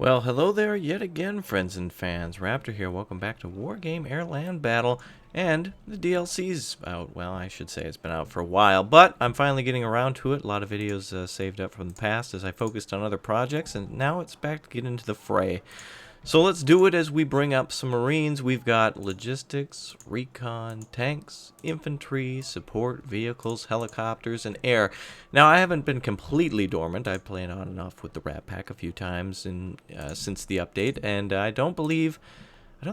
Well, hello there yet again, friends and fans. Raptor here. Welcome back to Wargame AirLand Battle. And the DLC's out. Well, I should say it's been out for a while, but I'm finally getting around to it. A lot of videos saved up from the past as I focused on other projects, and now it's back to get into the fray. So let's do it as we bring up some Marines. We've got logistics, recon, tanks, infantry, support, vehicles, helicopters, and air. Now, I haven't been completely dormant. I've played on and off with the Rat Pack a few times since the update, and I don't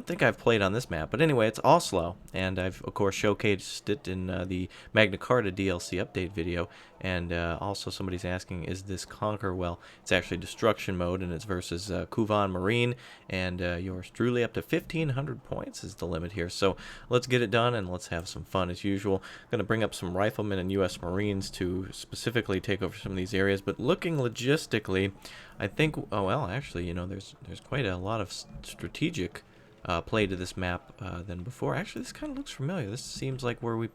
think I've played on this map, but anyway, it's Oslo, and I've, of course, showcased it in the Magna Carta DLC update video, and also somebody's asking, is this Conquer? Well, it's actually Destruction Mode, and it's versus Kuvan Marine, and yours truly up to 1,500 points is the limit here, so let's get it done, and let's have some fun as usual. I'm going to bring up some Riflemen and U.S. Marines to specifically take over some of these areas, but looking logistically, I think, oh, well, actually, you know, there's quite a lot of strategic play to this map than before. Actually, this kind of looks familiar. This seems like where I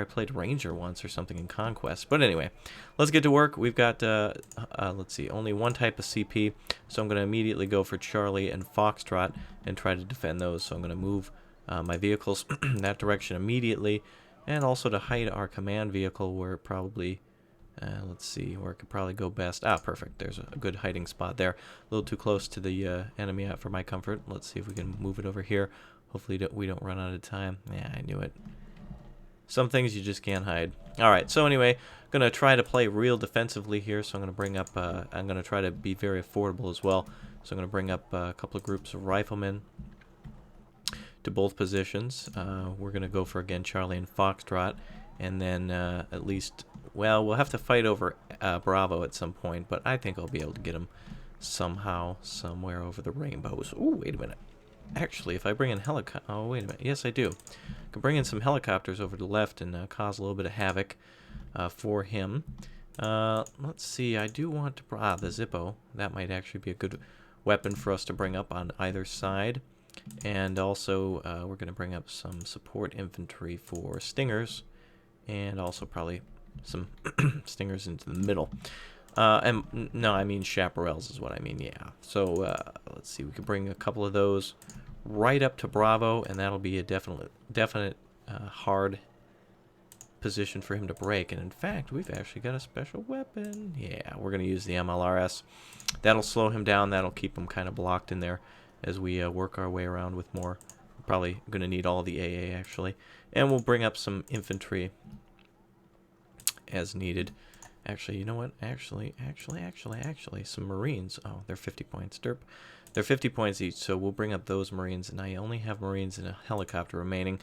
played Ranger once or something in Conquest. But anyway, let's get to work. We've got, let's see, only one type of CP, so I'm going to immediately go for Charlie and Foxtrot and try to defend those. So I'm going to move my vehicles that direction immediately, and also to hide our command vehicle where it probably... let's see where it could probably go best. Ah, perfect. There's a good hiding spot there. A little too close to the enemy for my comfort. Let's see if we can move it over here. Hopefully we don't run out of time. Yeah, I knew it. Some things you just can't hide. Alright, so anyway, I'm going to try to play real defensively here. So I'm going to bring up, I'm going to try to be very affordable as well. So I'm going to bring up a couple of groups of riflemen to both positions. We're going to go for, again, Charlie and Foxtrot. And then at least... Well, we'll have to fight over Bravo at some point, but I think I'll be able to get him somehow, somewhere over the rainbows. Ooh, wait a minute. Actually, if I bring in helicopter... Oh, wait a minute. Yes, I do. I can bring in some helicopters over to the left and cause a little bit of havoc for him. Let's see. I do want to... Ah, the Zippo. That might actually be a good weapon for us to bring up on either side. And also, we're going to bring up some support infantry for Stingers. And also probably... some Stingers into the middle. And no, I mean chaparrals is what I mean, yeah. So let's see, we could bring a couple of those right up to Bravo, and that'll be a definite hard position for him to break. And in fact, we've actually got a special weapon. Yeah, we're going to use the MLRS. That'll slow him down. That'll keep him kind of blocked in there as we work our way around with more. We're probably going to need all the AA, actually. And we'll bring up some infantry as needed. Actually, you know what? Actually, some Marines. Oh, they're 50 points. Derp. They're 50 points each, so we'll bring up those Marines, and I only have Marines and a helicopter remaining.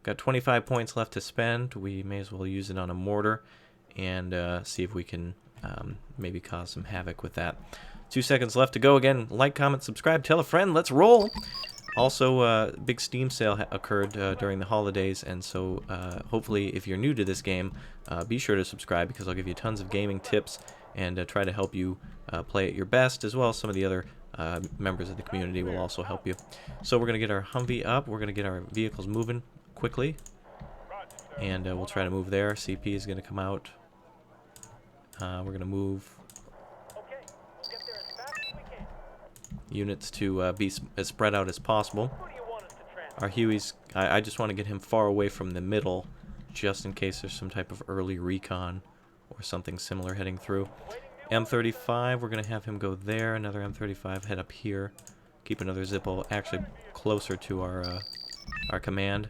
Got 25 points left to spend. We may as well use it on a mortar and see if we can maybe cause some havoc with that. 2 seconds left to go. Again, like, comment, subscribe, tell a friend. Let's roll! Also, big Steam sale occurred during the holidays, and so hopefully if you're new to this game, be sure to subscribe because I'll give you tons of gaming tips and try to help you play at your best, as well as some of the other members of the community will also help you. So we're going to get our Humvee up, we're going to get our vehicles moving quickly, and we'll try to move there. CP is going to come out. We're going to move units to be as spread out as possible. Our Huey's, I just want to get him far away from the middle, just in case there's some type of early recon or something similar heading through. M35, we're going to have him go there. Another M35 head up here. Keep another Zippo actually closer to our command.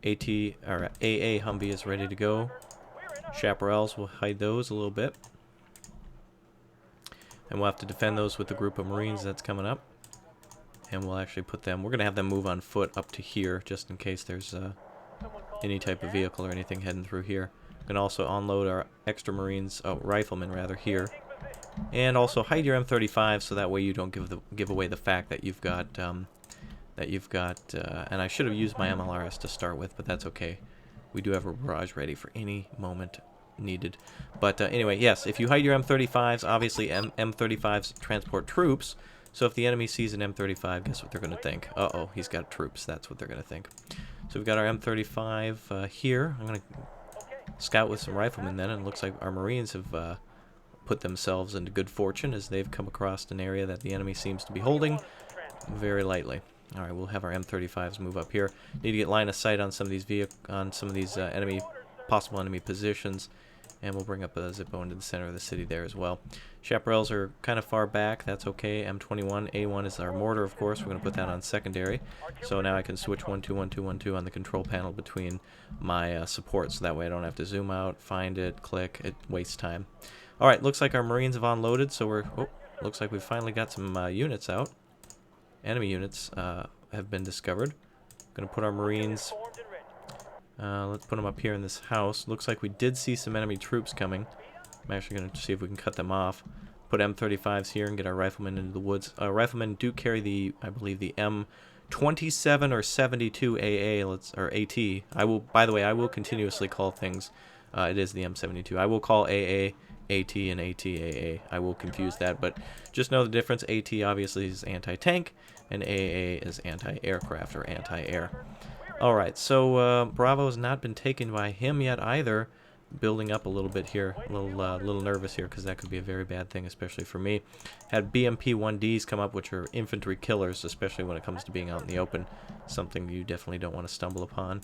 AA Humvee is ready to go. Chaparrals, we'll hide those a little bit. And we'll have to defend those with the group of Marines that's coming up. And we'll actually put them... We're going to have them move on foot up to here, just in case there's any type of vehicle or anything heading through here. We can also unload our extra Marines... Oh, Riflemen, rather, here. And also hide your M35, so that way you don't give away the fact that you've got... and I should have used my MLRS to start with, but that's okay. We do have a barrage ready for any moment needed. But anyway, yes, if you hide your M35s, obviously M35s transport troops, so if the enemy sees an M35, guess what they're going to think? Uh-oh, he's got troops. That's what they're going to think. So we've got our M35 here. I'm going to scout with some riflemen then, and it looks like our Marines have put themselves into good fortune as they've come across an area that the enemy seems to be holding very lightly. All right, we'll have our M35s move up here. Need to get line of sight on some of these possible enemy positions, and we'll bring up a Zippo into the center of the city there as well. Chaparrals are kind of far back. That's okay. M21, A1 is our mortar, of course. We're going to put that on secondary. So now I can switch 1 2 1 2 1 2 on the control panel between my supports. So that way I don't have to zoom out, find it, click. It wastes time. All right, looks like our Marines have unloaded, so looks like we've finally got some units out. Enemy units have been discovered. Going to put our Marines... let's put them up here in this house. Looks like we did see some enemy troops coming. I'm actually going to see if we can cut them off. Put M35s here and get our riflemen into the woods. Riflemen do carry the, I believe, the M27 or 72 AA, or AT. By the way, I will continuously call things. It is the M72. I will call AA AT and AT-AA. I will confuse that, but just know the difference. AT obviously is anti-tank, and AA is anti-aircraft or anti-air. Alright, so Bravo has not been taken by him yet either. Building up a little bit here. A little nervous here because that could be a very bad thing, especially for me. Had BMP-1Ds come up, which are infantry killers, especially when it comes to being out in the open. Something you definitely don't want to stumble upon.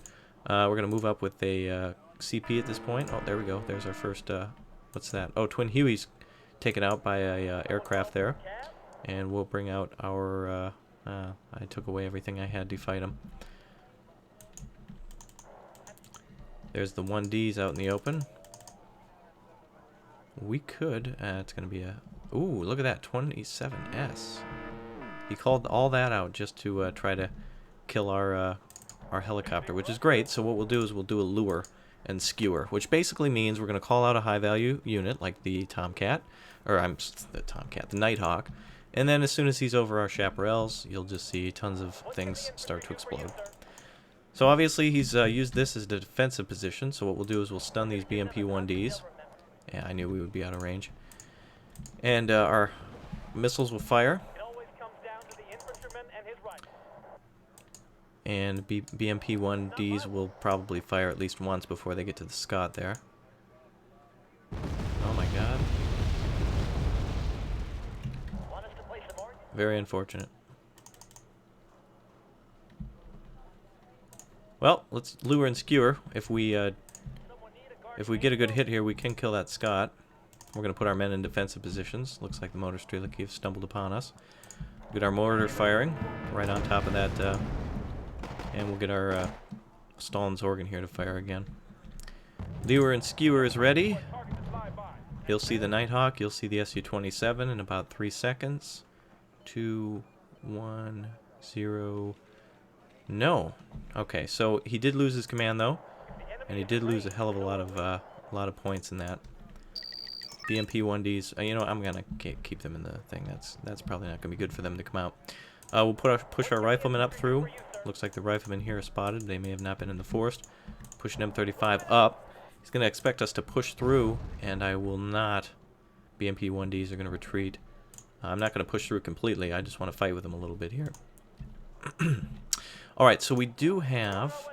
We're going to move up with a CP at this point. Oh, there we go. There's our first... what's that? Oh, Twin Huey's taken out by a aircraft there. And we'll bring out our... I took away everything I had to fight him. There's the 1Ds out in the open. We could... it's going to be a... Ooh, look at that. 27S. He called all that out just to try to kill our helicopter, which is great. So what we'll do is we'll do a lure and skewer, which basically means we're going to call out a high-value unit like the Tomcat, or the Nighthawk, and then as soon as he's over our chaparrals, you'll just see tons of things start to explode. So obviously he's used this as a defensive position, so what we'll do is we'll stun these BMP-1Ds. Yeah, I knew we would be out of range. And our missiles will fire. And BMP-1Ds will probably fire at least once before they get to the Scott there. Oh my god. Very unfortunate. Well, let's lure and skewer. If we get a good hit here, we can kill that Scott. We're going to put our men in defensive positions. Looks like the motor Strelaki have stumbled upon us. Get our mortar firing right on top of that, and we'll get our Stalin's organ here to fire again. Lure and skewer is ready. You'll see the Nighthawk. You'll see the Su-27 in about 3 seconds. 2, 1, 0... No. Okay, so he did lose his command though, and he did lose a hell of a lot of points in that. BMP-1Ds. You know, I'm gonna keep them in the thing. That's probably not gonna be good for them to come out. We'll push our riflemen up through. Looks like the riflemen here are spotted. They may have not been in the forest. Push an M35 up. He's gonna expect us to push through, and I will not. BMP-1Ds are gonna retreat. I'm not gonna push through completely. I just want to fight with them a little bit here. Alright, so we do have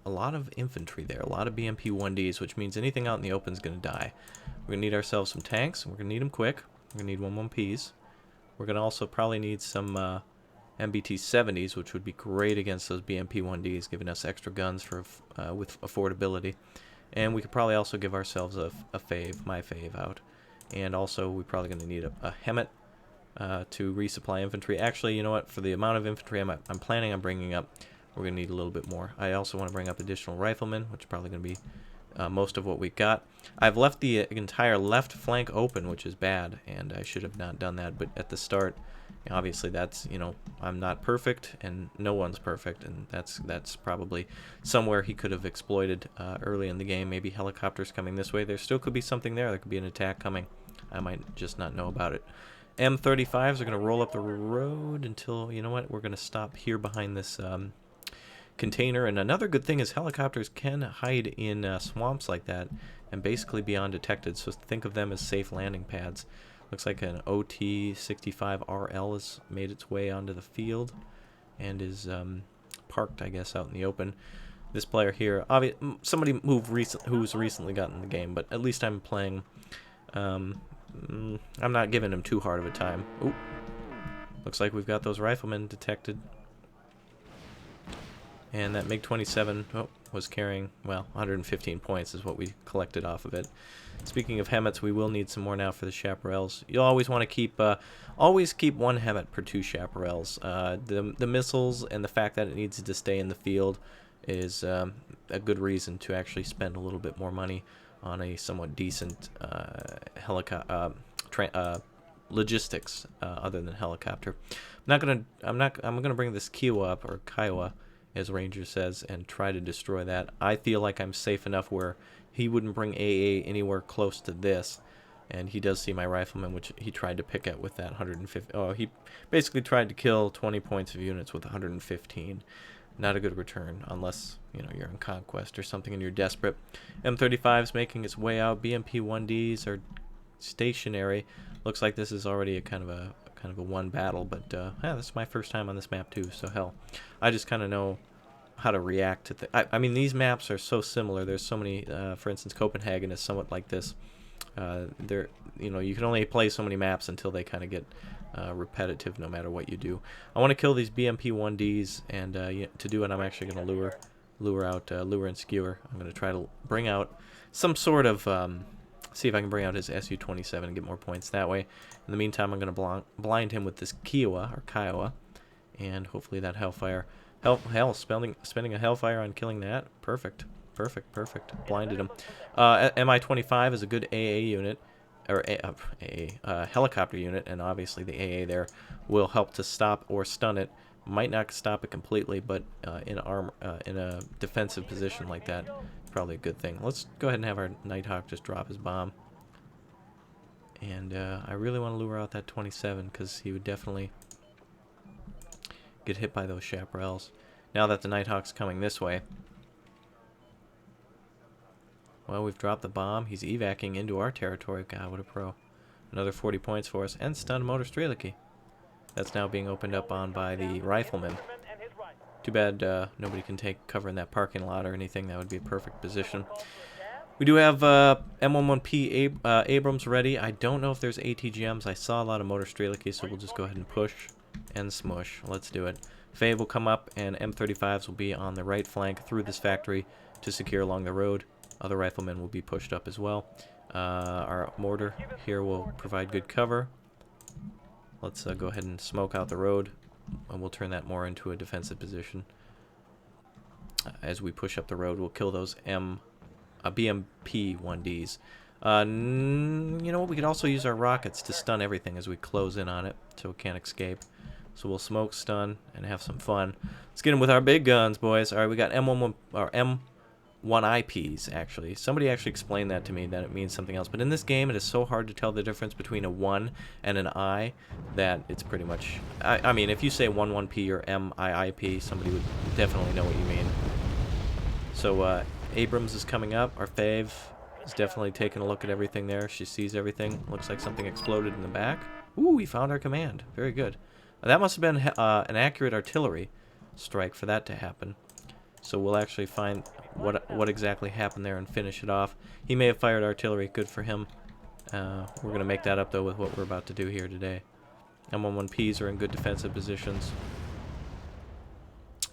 a lot of infantry there, a lot of BMP-1Ds, which means anything out in the open is going to die. We're going to need ourselves some tanks, and we're going to need them quick. We're going to need 1-1Ps. We're going to also probably need some MBT-70s, which would be great against those BMP-1Ds, giving us extra guns for with affordability. And we could probably also give ourselves a fave, my fave out. And also, we're probably going to need a Hemet. To resupply infantry. Actually, you know what? For the amount of infantry I'm planning on bringing up, we're going to need a little bit more. I also want to bring up additional riflemen, which is probably going to be most of what we got. I've left the entire left flank open, which is bad, and I should have not done that. But at the start, obviously that's, you know, I'm not perfect, and no one's perfect, and that's probably somewhere he could have exploited early in the game. Maybe helicopters coming this way. There still could be something there. There could be an attack coming. I might just not know about it. M35s are going to roll up the road until, you know what, we're going to stop here behind this container. And another good thing is helicopters can hide in swamps like that and basically be undetected. So think of them as safe landing pads. Looks like an OT-65RL has made its way onto the field and is parked, I guess, out in the open. This player here, somebody who's recently gotten the game, but at least I'm playing I'm not giving him too hard of a time. Ooh. Looks like we've got those riflemen detected. And that MiG-27 was carrying, well, 115 points is what we collected off of it. Speaking of HEMETs, we will need some more now for the chaparrals. You'll always want to keep, always keep one HEMET per 2 chaparrals. The missiles and the fact that it needs to stay in the field is a good reason to actually spend a little bit more money on a somewhat decent logistics other than helicopter. I'm gonna bring this Kiowa up, or Kiowa, as Ranger says, and try to destroy that. I feel like I'm safe enough where he wouldn't bring AA anywhere close to this. And he does see my rifleman, which he tried to pick at with that 150. Oh, he basically tried to kill 20 points of units with 115. Not a good return, unless, you know, you're in Conquest or something and you're desperate. M35's making its way out. BMP-1Ds are stationary. Looks like this is already a kind of a one battle, but yeah, this is my first time on this map too, so hell, I just kind of know how to react to I mean, these maps are so similar. There's so many, for instance, Copenhagen is somewhat like this. There, you know, you can only play so many maps until they kind of get repetitive, no matter what you do. I want to kill these BMP-1Ds, and to do it, I'm actually going to lure and skewer. I'm going to try to bring out some sort of see if I can bring out his Su-27 and get more points that way. In the meantime, I'm going to blind him with this Kiowa, and hopefully that Hellfire. Hell, spending a Hellfire on killing that. Perfect. Blinded him. Mi-25 is a good AA unit, or helicopter unit, and obviously the AA there will help to stop or stun it. Might not stop it completely, but in a defensive position like that, probably a good thing. Let's go ahead and have our Nighthawk just drop his bomb. And I really want to lure out that 27 because he would definitely get hit by those chaparrals. Now that the Nighthawk's coming this way. Well, we've dropped the bomb. He's evacing into our territory. God, what a pro. Another 40 points for us. And stunned motor Strelicky. That's now being opened up on by the rifleman. Too bad nobody can take cover in that parking lot or anything. That would be a perfect position. We do have M11P Abrams ready. I don't know if there's ATGMs. I saw a lot of motor Strelicky, so we'll just go ahead and push and smush. Let's do it. F.A.Q will come up, and M35s will be on the right flank through this factory to secure along the road. Other riflemen will be pushed up as well. Our mortar here will provide good cover. Let's go ahead and smoke out the road, and we'll turn that more into a defensive position. As we push up the road, we'll kill those BMP-1Ds. You know what? We could also use our rockets to stun everything as we close in on it, so it can't escape. So we'll smoke, stun, and have some fun. Let's get them with our big guns, boys. All right, we got M1IPs, actually. Somebody actually explained that to me, that it means something else. But in this game, it is so hard to tell the difference between a 1 and an I that it's pretty much... I mean, if you say 1-1P or MIIP, somebody would definitely know what you mean. So, Abrams is coming up. Our fave is definitely taking a look at everything there. She sees everything. Looks like something exploded in the back. Ooh, we found our command. Very good. That must have been an accurate artillery strike for that to happen. So we'll actually find what exactly happened there and finish it off. He may have fired artillery. Good for him. We're going to make that up, though, with what we're about to do here today. M11Ps are in good defensive positions.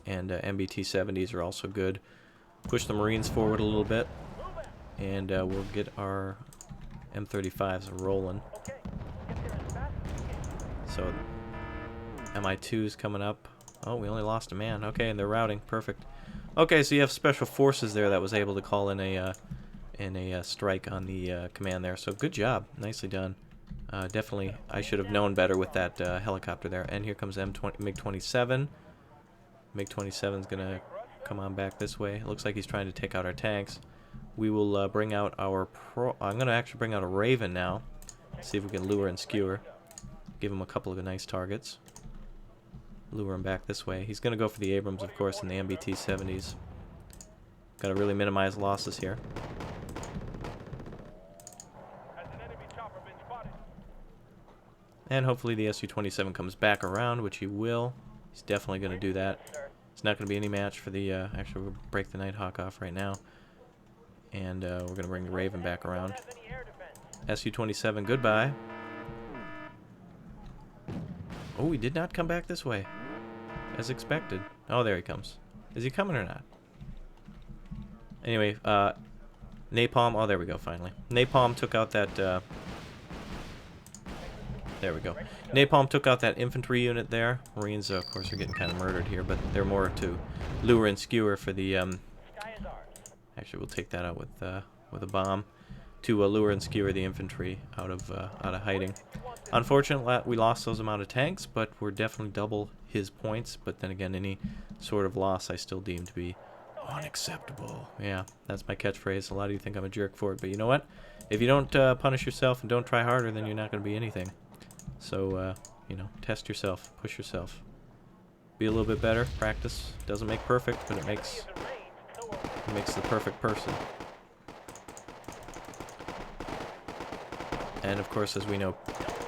And MBT-70s are also good. Push the Marines forward a little bit. And we'll get our M35s rolling. So MI2's coming up. Oh, we only lost a man. Okay, and they're routing. Perfect. Okay, so you have special forces there that was able to call in a strike on the command there. So good job. Nicely done. Definitely, I should have known better with that helicopter there. And here comes MiG-27. MiG-27's going to come on back this way. It looks like he's trying to take out our tanks. We will bring out our I'm going to actually bring out a Raven now. See if we can lure and skewer. Give him a couple of nice targets. Lure him back this way. He's going to go for the Abrams, of course, and the MBT-70s. Got to really minimize losses here. And hopefully the Su-27 comes back around, which he will. He's definitely going to do that. It's not going to be any match for the... actually, we'll break the Nighthawk off right now. And we're going to bring the Raven back around. Su-27, goodbye. Oh, he did not come back this way, as expected. Oh, there he comes. Is he coming or not? Anyway, Napalm. Oh, there we go, finally. Napalm took out that, there we go. Napalm took out that infantry unit there. Marines, of course, are getting kind of murdered here, but they're more to lure and skewer for the, actually, we'll take that out with a bomb to lure and skewer the infantry out of hiding. Unfortunately, we lost those amount of tanks, but we're definitely double his points. But then again, any sort of loss I still deem to be unacceptable. Yeah, that's my catchphrase. A lot of you think I'm a jerk for it, but you know what? If you don't punish yourself and don't try harder, then you're not going to be anything. So, you know, test yourself, push yourself. Be a little bit better. Practice doesn't make perfect, but it makes the perfect person. And of course, as we know,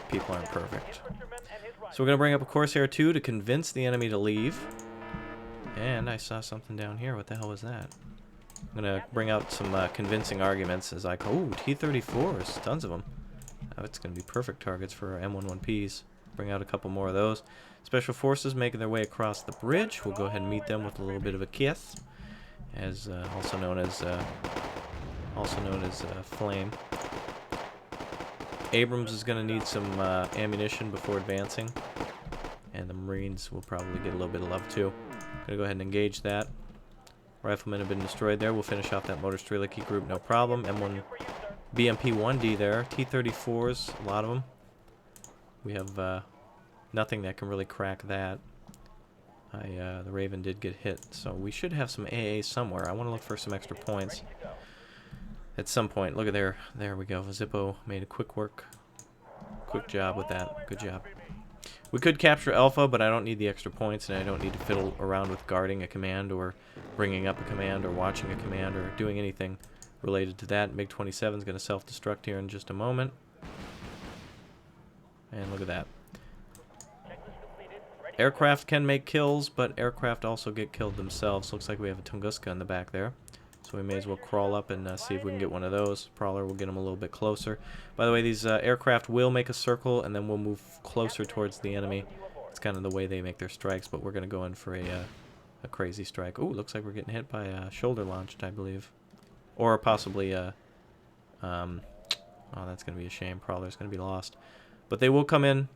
people aren't perfect. So we're going to bring up a Corsair 2 to convince the enemy to leave. And I saw something down here. What the hell was that? I'm going to bring out some convincing arguments as I call... Ooh, T-34s. Tons of them. Oh, it's going to be perfect targets for our M11Ps. Bring out a couple more of those. Special Forces making their way across the bridge. We'll go ahead and meet them with a little bit of a kiss. As also known as Flame. Abrams is going to need some ammunition before advancing, and the Marines will probably get a little bit of love too. Going to go ahead and engage that. Riflemen have been destroyed there. We'll finish off that Motor Streliki group, no problem. M1 BMP-1D there. T-34s, a lot of them. We have nothing that can really crack that. The Raven did get hit, so we should have some AA somewhere. I want to look for some extra points at some point. Look at there. There we go. Zippo made a quick job with that. Good job. We could capture Alpha, but I don't need the extra points, and I don't need to fiddle around with guarding a command or bringing up a command or watching a command or doing anything related to that. MiG-27 is going to self-destruct here in just a moment. And look at that. Aircraft can make kills, but aircraft also get killed themselves. Looks like we have a Tunguska in the back there. So we may as well crawl up and see if we can get one of those. Prowler will get them a little bit closer. By the way, these aircraft will make a circle, and then we'll move closer towards the enemy. It's kind of the way they make their strikes, but we're going to go in for a crazy strike. Ooh, looks like we're getting hit by a shoulder launched, I believe. Or possibly, oh, that's going to be a shame. Prowler's going to be lost. But they will come in.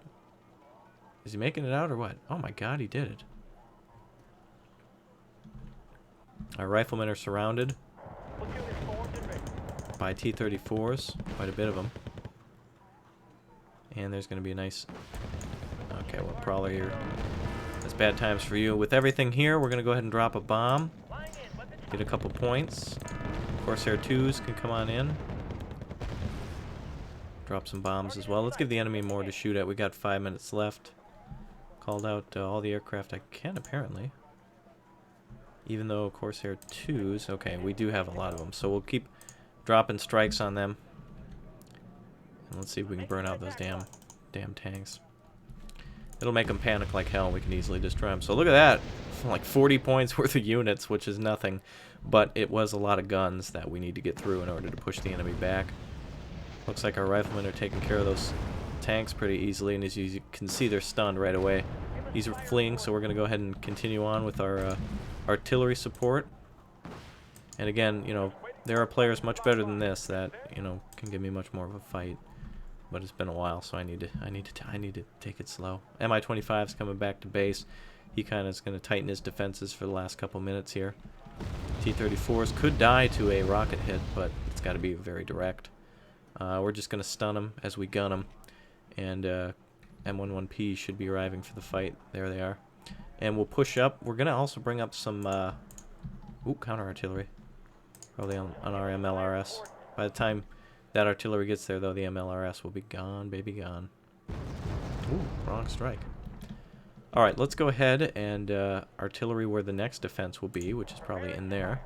Is he making it out or what? Oh my god, he did it. Our riflemen are surrounded by T-34s. Quite a bit of them. And there's going to be a nice... Okay, well, Prowler here. That's bad times for you. With everything here, we're going to go ahead and drop a bomb. Get a couple points. Corsair 2s can come on in. Drop some bombs as well. Let's give the enemy more to shoot at. We got 5 minutes left. Called out all the aircraft I can, apparently. Even though Corsair 2s... Okay, we do have a lot of them. So we'll keep dropping strikes on them. And let's see if we can burn out those damn tanks. It'll make them panic like hell. We can easily destroy them. So look at that. Like 40 points worth of units, which is nothing. But it was a lot of guns that we need to get through in order to push the enemy back. Looks like our riflemen are taking care of those tanks pretty easily. And as you can see, they're stunned right away. These are fleeing, so we're going to go ahead and continue on with our artillery support. And again, you know, there are players much better than this that, you know, can give me much more of a fight. But it's been a while, so I need to take it slow. Mi-25's coming back to base. He kind of is going to tighten his defenses for the last couple minutes here. T-34s could die to a rocket hit, but it's got to be very direct. We're just going to stun them as we gun them. And M11P should be arriving for the fight. There they are. And we'll push up. We're going to also bring up some counter-artillery. Probably on our MLRS. By the time that artillery gets there, though, the MLRS will be gone, baby, gone. Ooh, wrong strike. Alright, let's go ahead and artillery where the next defense will be, which is probably in there.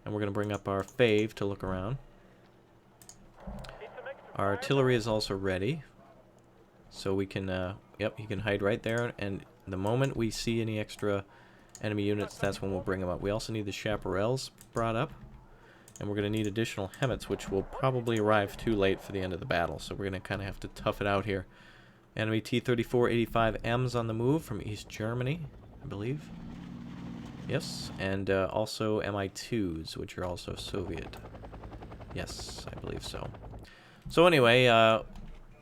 And we're going to bring up our F.A.Q to look around. Our artillery is also ready. So we can, yep, he can hide right there. And the moment we see any extra enemy units, that's when we'll bring them up. We also need the chaparrals brought up. And we're going to need additional HEMETs, which will probably arrive too late for the end of the battle. So we're going to kind of have to tough it out here. Enemy T-3485Ms on the move from East Germany, I believe. Yes, and also Mi-2s, which are also Soviet. Yes, I believe so. So anyway,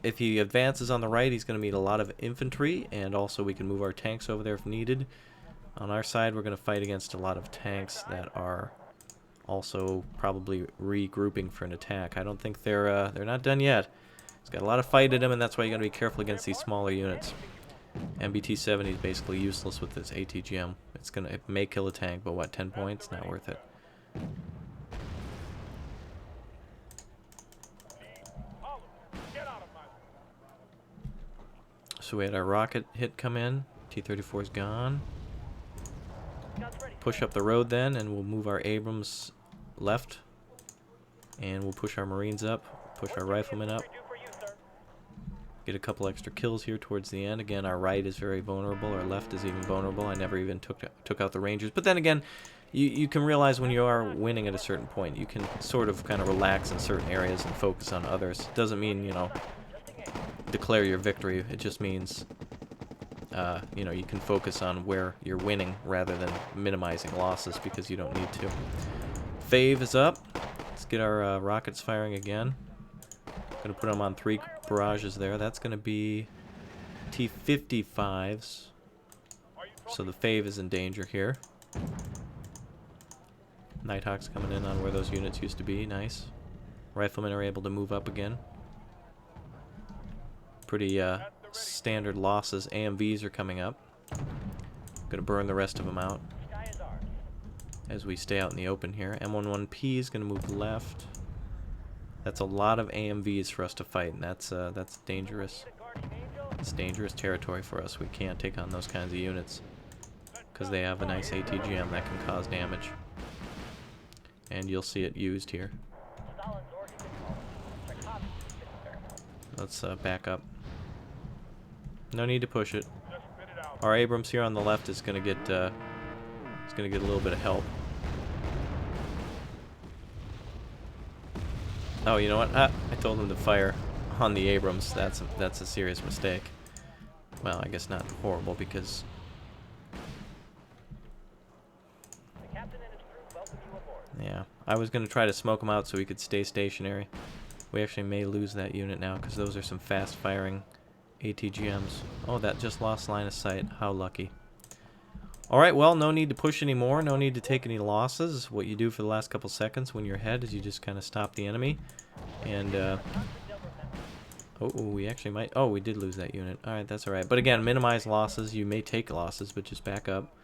if he advances on the right, he's going to meet a lot of infantry, and also we can move our tanks over there if needed. On our side, we're going to fight against a lot of tanks that are also probably regrouping for an attack. I don't think they're not done yet. He's got a lot of fight in him, and that's why you got to be careful against these smaller units. MBT-70 is basically useless with this ATGM. It may kill a tank, but what, 10 points? Not worth it. So we had our rocket hit come in. T-34's gone. Push up the road then, and we'll move our Abrams left. And we'll push our Marines up, push our riflemen up. Get a couple extra kills here towards the end. Again, our right is very vulnerable, our left is even vulnerable. I never even took out the Rangers. But then again, you can realize when you are winning at a certain point, you can sort of kind of relax in certain areas and focus on others. It doesn't mean, you know, declare your victory. It just means, you know, you can focus on where you're winning rather than minimizing losses because you don't need to. Fave is up. Let's get our rockets firing again. Gonna put them on 3 barrages there. That's gonna be T-55s. So the Fave is in danger here. Nighthawk's coming in on where those units used to be. Nice. Riflemen are able to move up again. Pretty standard losses. AMVs are coming up. Gonna burn the rest of them out as we stay out in the open here. M11P is gonna move left. That's a lot of AMVs for us to fight, and that's dangerous. It's dangerous territory for us. We can't take on those kinds of units because they have a nice ATGM that can cause damage. And you'll see it used here. Let's back up. No need to push it. Our Abrams here on the left is gonna get a little bit of help. Oh, you know what? I told him to fire on the Abrams. That's a serious mistake. Well, I guess not horrible because. Yeah, I was gonna try to smoke him out so he could stay stationary. We actually may lose that unit now because those are some fast-firing ATGMs. Oh, that just lost line of sight. How lucky. Alright, well, no need to push anymore. No need to take any losses. What you do for the last couple seconds when you're ahead is you just kind of stop the enemy. And, oh, we actually might. Oh, we did lose that unit. Alright, that's alright. But again, minimize losses. You may take losses, but just back up.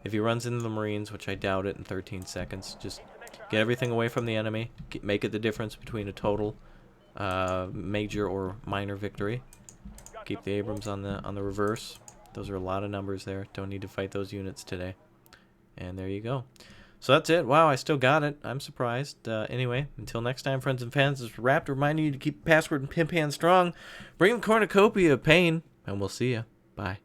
If he runs into the Marines, which I doubt it in 13 seconds, just get everything away from the enemy. Make it the difference between a total major or minor victory. Keep the Abrams on the reverse. Those are a lot of numbers there. Don't need to fight those units today. And there you go. So that's it. Wow, I still got it. I'm surprised. Anyway, until next time, friends and fans, this is Raptor reminding you to keep password and pimpan strong. Bring the cornucopia of pain, and we'll see you. Bye.